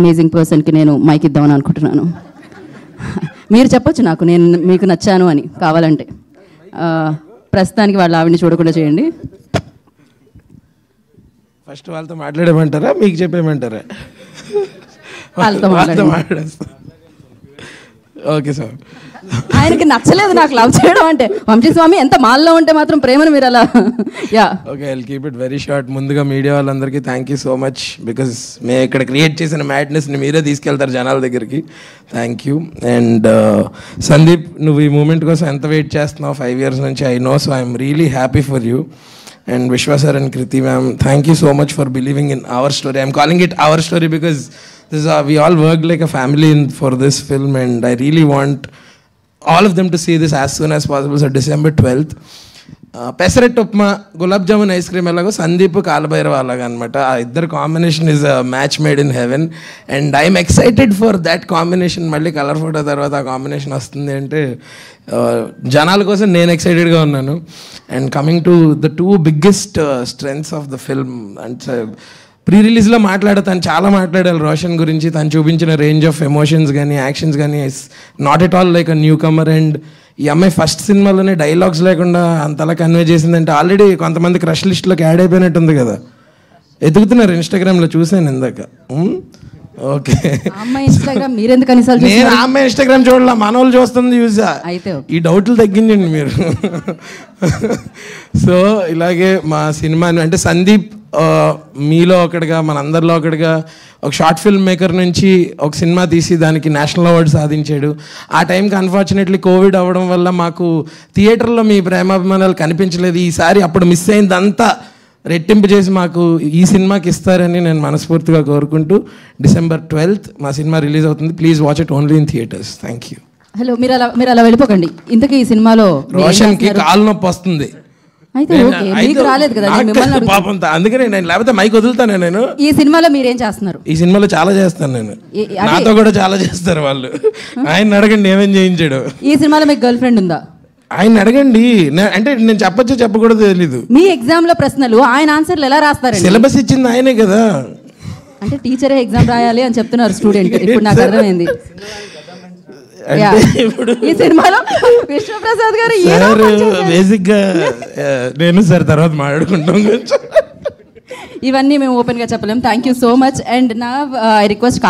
Amazing పర్సన్కి నేను mic ఇద్దామని అనుకుంటున్నాను. మీరు చెప్పొచ్చు నాకు నేను మీకు నచ్చాను అని కావాలంటే. ప్రస్తుతానికి వాళ్ళ ఆవిడని చూడకుండా చేయండి. ఫస్ట్ వాళ్ళతో మాట్లాడేమంటారా మీకు చెప్పేయమంటారా? వాళ్ళతో మాట్లాడేస్తా. Okay sir. ఆయనకి నచ్చలేదు నాకు లవ్ చేయడం అంటే. వంశీస్వామి ఎంత మాల్లో ఉంటే మాత్రం ప్రేమను మీరు అలా yeah okay I will keep it very short. ముందుగా మీడియా వాళ్ళందరికీ thank you so much. Because మేము ఇక్కడ క్రియేట్ చేసిన మ్యాడ్నెస్ని మీరే తీసుకెళ్తారు జనాల దగ్గరికి. Thank you. అండ్ సందీప్, నువ్వు ఈ మూమెంట్ కోసం ఎంత వెయిట్ చేస్తున్నావు 5 years నుంచి I know. So I'm really happy for you. And Vishwa sir and Kriti ma'am, thank you so much for believing in our story. I'm calling it our story because we all worked like a family for this film, and I really want all of them to see this as soon as possible. So December 12th. Pesarattu upma, gulab jamun, ice cream ఎలాగో సందీప్ కాలభైరవ అలాగా అనమాట. ఆ ఇద్దరు combination is a match made in heaven. And I'm excited for that combination. మళ్ళీ colour photo తర్వాత ఆ combination వస్తుంది అంటే జనాల కోసం నేను ఎక్సైటెడ్గా ఉన్నాను. And coming to the 2 biggest strengths of the film, and pre రిలీజ్లో తను చాలా మాట్లాడాలి రోషన్ గురించి. తను చూపించిన రేంజ్ ఆఫ్ ఎమోషన్స్ కానీ యాక్షన్స్ కానీ is not at all like a newcomer. And ఈ అమ్మాయి ఫస్ట్ సినిమాలోనే డైలాగ్స్ లేకుండా అంతలా కన్వే చేసిందంటే ఆల్రెడీ కొంతమంది క్రష్ లిస్ట్లోకి యాడ్ అయిపోయినట్టుంది కదా. ఎదుగుతున్నారు ఇన్స్టాగ్రామ్లో, చూసాను ఇందాక. ఓకే, నేను ఆ అమ్మాయి ఇన్స్టాగ్రామ్ చూడాల, మన వాళ్ళు చూస్తుంది చూసా. ఈ డౌట్లు తగ్గించండి మీరు. సో ఇలాగే మా సినిమాని అంటే సందీప్ మీలో ఒకటిగా మనందరిలో ఒకటిగా ఒక షార్ట్ ఫిల్మ్ మేకర్ నుంచి ఒక సినిమా తీసి దానికి నేషనల్ అవార్డు సాధించాడు. ఆ టైంకి అన్ఫార్చునేట్లీ కోవిడ్ అవ్వడం వల్ల మాకు థియేటర్లో మీ ప్రేమాభిమానాలు కనిపించలేదు. ఈసారి అప్పుడు మిస్ అయిందంతా రెట్టింపు చేసి మాకు ఈ సినిమాకి ఇస్తారని నేను మనస్ఫూర్తిగా కోరుకుంటూ December 12th మా సినిమా రిలీజ్ అవుతుంది. Please watch it only in theatres. Thank you. Hello, మీరు అలా వెళ్ళిపోకండి. ఇంతకీ ఈ సినిమాలో రోషన్కి కాలు నొప్పి వస్తుంది. పాపం, అందుకనే నేను లేకపోతే మైక్ వదులుతాను. నేను ఈ సినిమాలో మీరేం చేస్తున్నారు? ఈ సినిమాలో చాలా చేస్తాను నేను. నాతో కూడా చాలా చేస్తారు వాళ్ళు. ఆయన అడగండి ఏమేం చేయించాడు. ఈ సినిమాలో మీకు గర్ల్ ఫ్రెండ్ ఉందా? ఆయన అడగండి. అంటే నేను చెప్పొచ్చో చెప్పకూడదు తెలీదు. మీ ఎగ్జామ్ లో ప్రశ్నలు ఆయన ఆన్సర్లు ఎలా రాస్తారు? సిలబస్ ఇచ్చింది ఆయనే కదా. అంటే టీచరే ఎగ్జామ్ రాయాలి అని చెప్తున్నారు స్టూడెంట్. ఇప్పుడు నాకు అర్థమైంది. ఈ సినిమాలో విష్ణుప్రసాద్ గారు బేసిక్ గా నేను సార్ తర్వాత మాట్లాడుకుంటాం. ఇవన్నీ మేము ఓపెన్ గా చెప్పలేము. Thank you so much. And నా ఐ రిక్వెస్ట్